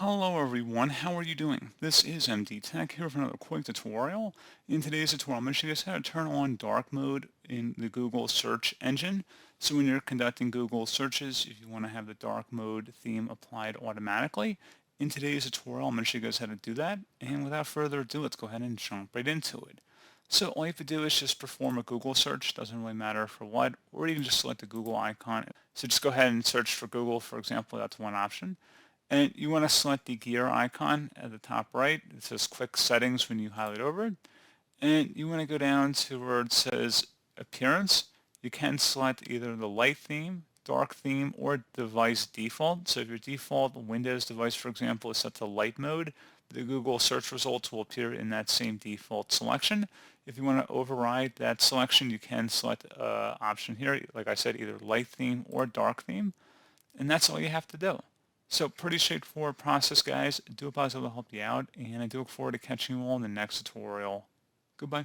Hello everyone, how are you doing? This is MD Tech here for another quick tutorial. In today's tutorial, I'm going to show you guys how to turn on dark mode in the Google search engine. So when you're conducting Google searches, if you want to have the dark mode theme applied automatically, in today's tutorial, I'm going to show you guys how to do that. And without further ado, let's go ahead and jump right into it. So all you have to do is just perform a Google search, doesn't really matter for what, or you can just select the Google icon. So just go ahead and search for Google, for example, that's one option. And you want to select the gear icon at the top right. It says Quick Settings when you highlight over it. And you want to go down to where it says Appearance. You can select either the light theme, dark theme, or device default. So if your default Windows device, for example, is set to light mode, the Google search results will appear in that same default selection. If you want to override that selection, you can select option here, like I said, either light theme or dark theme. And that's all you have to do. So pretty straightforward process, guys. I do hope I was able to help you out, and I do look forward to catching you all in the next tutorial. Goodbye.